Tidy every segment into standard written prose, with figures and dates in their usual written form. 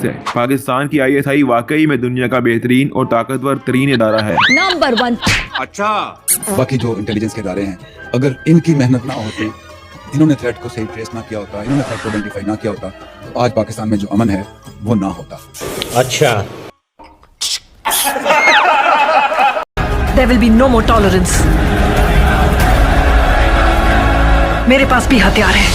है। पाकिस्तान की ISI वाकई में दुनिया का बेहतरीन और ताकतवर तरीन इदारा है। नंबर 1। अच्छा, बाकी जो इंटेलिजेंस के इदारे हैं, अगर इनकी मेहनत ना होती, इन्होंने थ्रेट को सही ट्रेस ना किया होता, इन्होंने थ्रेट को आइडेंटिफाई ना किया होता, तो आज पाकिस्तान में जो अमन है वो ना होता। अच्छा। There will be no more tolerance. मेरे पास भी हथियार है,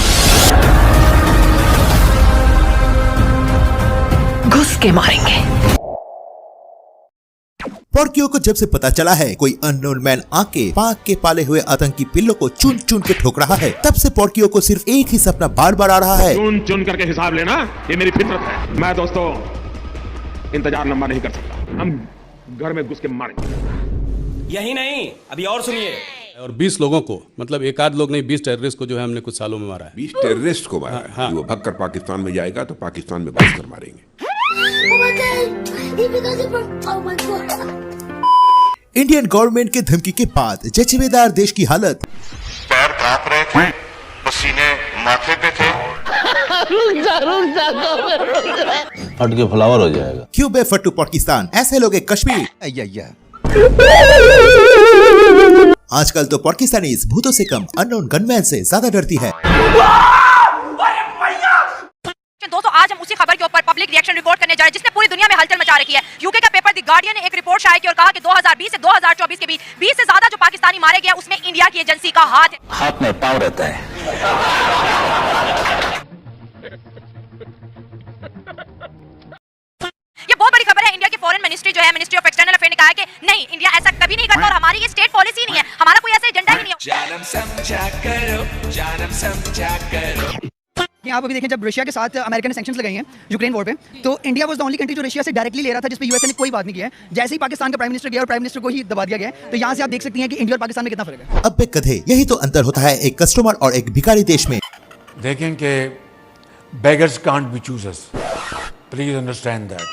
घुस के मारेंगे। पोर्कियो को जब से पता चला है कोई अननोन मैन आके पाक के पाले हुए आतंकी पिल्लों को चुन चुन के ठोक रहा है, तब से पोर्कियो को सिर्फ एक ही सपना बार बार आ रहा है। चुन चुन करके हिसाब लेना, ये मेरी फितरत है। मैं दोस्तों इंतजार लंबा नहीं कर सकता, हम घर में घुस के मारेंगे। यही नहीं, अभी और सुनिए। और 20 लोगों को, मतलब एक आध लोग नहीं, 20 टेररिस्ट को जो है हमने कुछ सालों में मारा है। 20 टेररिस्ट को मारा है। हाँ। वो भगकर पाकिस्तान में जाएगा तो पाकिस्तान में बस कर मारेंगे। इंडियन गवर्नमेंट के धमकी के बाद जचेबेदार देश की हालत। पैर कांप रहे थे, पसीने माथे पे थे। फट के फ्लावर हो जाएगा। क्यूबे फट्टू पाकिस्तान, ऐसे लोग एक कश्मीर। आजकल तो पाकिस्तानी भूतों से कम अननोन गनमैन से ज्यादा डरती है। दोस्तों आज हम उसी खबर के ऊपर पब्लिक रिएक्शन रिपोर्ट करने जा रहे हैं जिसने पूरी दुनिया में हलचल मचा रखी है। यूके का पेपर द गार्डियन ने एक रिपोर्ट शाया की और कहा कि 2020 से 2024 के बीच 20 से ज्यादा जो पाकिस्तानी मारे गए उसमें इंडिया की एजेंसी का हाथ में पाँव रहता है। ये बहुत बड़ी खबर है। इंडिया की फॉरेन मिनिस्ट्री जो है, मिनिस्ट्री ऑफ एक्सटर्नल अफेयर ने कहा है कि नहीं, इंडिया ऐसा कभी नहीं करता और हमारी ये स्टेट पॉलिसी नहीं है, हमारा कोई ऐसा एजेंडा ही नहीं है। आप अभी देखें, जब रशिया के साथ अमेरिका ने सैंक्शंस लगाई हैं यूक्रेन वॉर पे, तो India was the only country जो रशिया से डायरेक्टली ले रहा था, जिस पे यूएसए ने कोई बात नहीं किया है। जैसे ही पाकिस्तान का प्राइम मिनिस्टर गया और प्राइम मिनिस्टर को ही दबा दिया गया, तो यहाँ से आप देख सकती हैं कि इंडिया और पाकिस्तान में कितना फर्क है। अब बे कधे, यही तो अंतर होता है एक कस्टमर और एक भिखारी देश में। देखें कि beggars can't be choosers. Please understand that.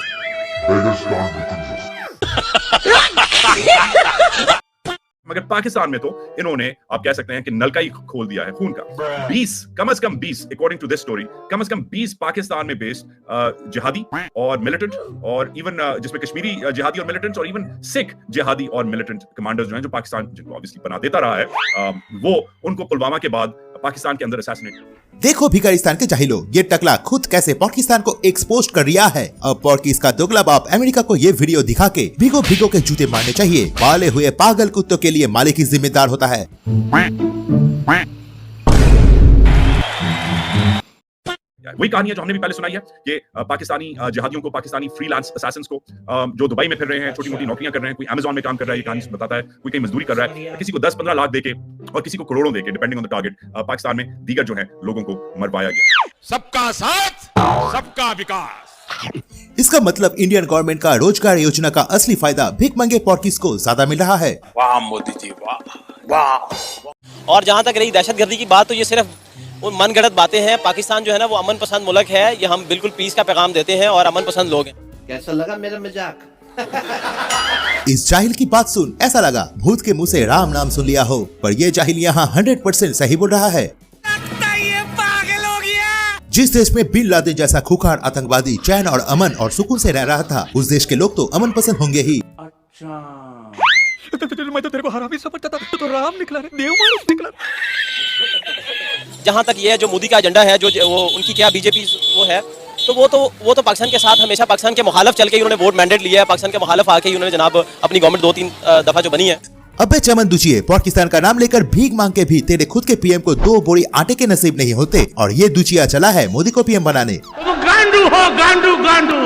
मगर पाकिस्तान में तो इन्होंने, आप कह सकते हैं कि नलका ही खोल दिया है खून का। 20, कम से कम 20, अकॉर्डिंग टू दिस स्टोरी, कम से कम 20 पाकिस्तान में बेस्ड जिहादी और मिलिटेंट, और इवन जिसमें कश्मीरी जिहादी और मिलिटेंट्स, और इवन सिख जिहादी और मिलिटेंट कमांडर्स जो हैं, जो पाकिस्तान जिनको ऑब्वियसली पनाह देता रहा है, वो उनको पुलवामा के बाद पाकिस्तान के अंदर असैसिनेट। देखो भिखारिस्तान के जाहिलो, ये टकला खुद कैसे पाकिस्तान को एक्सपोज कर रिया है। अब पॉर्किस का दोगला बाप अमेरिका को ये वीडियो दिखा के भिगो भिगो के जूते मारने चाहिए। पाले हुए पागल कुत्तों के लिए मालिक ही जिम्मेदार होता है। वही कहानी है जो हमने भी पहले सुनाई है कि पाकिस्तानी जिहादियों को, पाकिस्तानी फ्रीलांस असैसिन्स को, जो दुबई में फिर रहे हैं, छोटी मोटी नौकरियां कर रहे हैं, कोई अमेज़न में काम कर रहा है, ये कहानी बताता है, कोई कहीं मजदूरी कर रहा है, किसी को 10-15 लाख देके और किसी को करोड़ों देके, depending on the target, Pakistan में दीगर जो है लोगों को मरवाया गया। सबका साथ, सबका विकास। इसका मतलब इंडियन गवर्नमेंट का रोजगार योजना का असली फायदा भिखमंगे पॉर्किस को ज्यादा मिल रहा है। वाह मोदी जी, वाह वाह। और जहाँ तक रही दहशतगर्दी की बात, तो ये सिर्फ वो मनगढ़ंत बातें हैं। पाकिस्तान जो है ना, वो अमन पसंद मुल्क है। ये हम बिल्कुल पीस का पैगाम देते हैं और अमन पसंद लोग हैं। कैसा लगा मेरा मजाक? इस जाहिल की बात सुन ऐसा लगा भूत के मुंह से राम नाम सुन लिया हो, पर ये जाहिल यहाँ 100% सही बोल रहा है। ये पागल हो गया। जिस देश में बिन लादेन जैसा खूंखार आतंकवादी चैन और अमन और सुकून से रह रहा था, उस देश के लोग तो अमन पसंद होंगे ही। मैं तो तेरे को हरामी समझता था, तो राम निकला रे, देव मानुस निकला। जहाँ तक ये है, जो मोदी का एजेंडा है, जो वो उनकी क्या बीजेपी वो है, तो वो तो पाकिस्तान के साथ हमेशा पाकिस्तान के मुखालिफ चल के उन्होंने वोट मैंडेट लिया है। पाकिस्तान के मुखालिफ आके उन्होंने जनाब अपनी गवर्नमेंट 2-3 दफा जो बनी है। अबे चमन दुचिए, पाकिस्तान का नाम लेकर भीख मांग के भी तेरे खुद के पीएम को 2 बोरी आटे के नसीब नहीं होते, और ये दुचिया चला है मोदी को पीएम बनाने। तो गांडू हो, गांडू गांडू।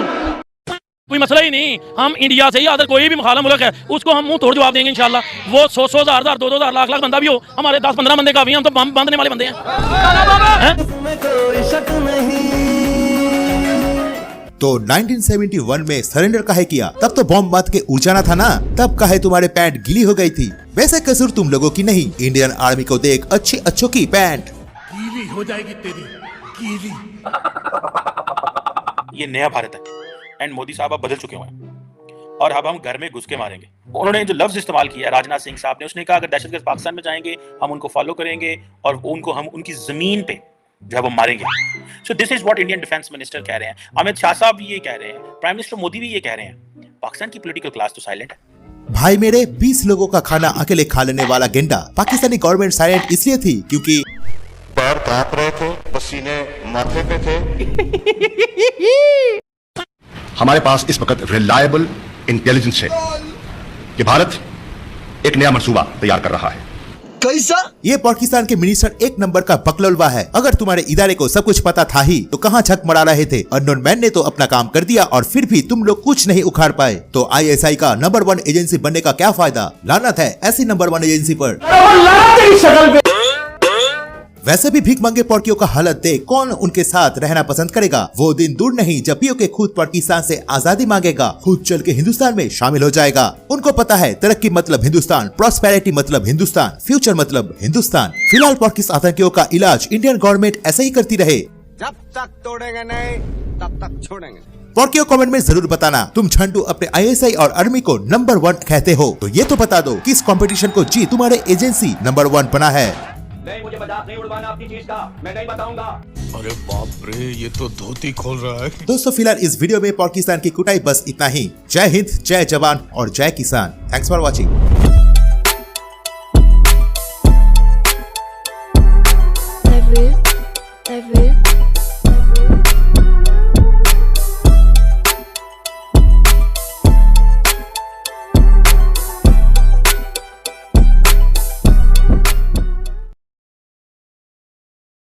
कोई मसला ही नहीं, हम इंडिया से ही अगर कोई भी मुखालिफ मुल्क है उसको हम मुंह तोड़ जवाब देंगे इंशाल्लाह। वो 100 हज़ार 2-2 लाख बंदा भी हो, हमारे 10-15 बंदे काफी हैं, हम तो बम बांधने वाले बंदे हैं। तो 1971 में सरेंडर काहे किया? तब तो बॉम्ब बांध के उड़ जाना था ना। तब काहे तुम्हारे पैंट गीली हो गई थी? वैसे कसूर तुम लोगों की नहीं, इंडियन आर्मी को देख अच्छों की पैंट गीली हो जाएगी तेरी, गीली। ये नया भारत है एंड मोदी साहब अब बदल चुके हुए हैं और अब हम घर में घुस के मारेंगे। उन्होंने जो लफ्ज इस्तेमाल किया राजनाथ सिंह साहब ने, उसने कहा अगर दहशतगर्द पाकिस्तान में जाएंगे हम उनको फॉलो करेंगे और उनको हम उनकी जमीन पे जो है वो मारेंगे। So this is what Indian defence minister कह रहे हैं, अमित शाह साहब भी ये कह रहे हैं, प्राइम मिनिस्टर मोदी भी ये कह रहे हैं। पाकिस्तान की पॉलिटिकल क्लास तो साइलेंट है। भाई मेरे 20 लोगों का खाना अकेले खा लेने वाला गेंडा। पाकिस्तानी गवर्नमेंट साइलेंट इसलिए थी क्योंकि पैर कांप रहे थे, पसीने माथे पे थे। हमारे पास इस वक्त रिलायबल इंटेलिजेंस है कि भारत एक नया मंसूबा तैयार कर रहा है। कैसा? ये पाकिस्तान के मिनिस्टर एक नंबर का बकलौलवा है। अगर तुम्हारे इदारे को सब कुछ पता था ही तो कहाँ छक मरा रहे थे। अननोन मैन ने तो अपना काम कर दिया और फिर भी तुम लोग कुछ नहीं उखाड़ पाए। तो ISI का नंबर 1 एजेंसी बनने का क्या फायदा? लानत है ऐसी नंबर 1 एजेंसी पर। वैसे भी भीख मांगे पॉर्कियों का हालत देख कौन उनके साथ रहना पसंद करेगा। वो दिन दूर नहीं जब पीओके खुद पाकिस्तान से आजादी मांगेगा, खुद चल के हिंदुस्तान में शामिल हो जाएगा। उनको पता है तरक्की मतलब हिंदुस्तान, प्रॉस्पेरिटी मतलब हिंदुस्तान, फ्यूचर मतलब हिंदुस्तान। फिलहाल पाकिस्तान आतंकियों का इलाज इंडियन गवर्नमेंट ऐसे ही करती रहे। जब तक तोड़ेंगे नहीं तब तक छोड़ेंगे। पॉर्कियो कमेंट में जरूर बताना तुम झंडू अपने ISI और आर्मी को नंबर 1 कहते हो तो ये तो बता दो किस कंपटीशन को जीत तुम्हारे एजेंसी नंबर 1 बना है। नहीं, मुझे मजाक नहीं उड़वाना अपनी चीज का, मैं नहीं बताऊंगा। अरे बाप रे, ये तो धोती खोल रहा है। दोस्तों फिलहाल इस वीडियो में पाकिस्तान की कुटाई बस इतना ही। जय हिंद, जय जवान और जय किसान। Thanks for watching.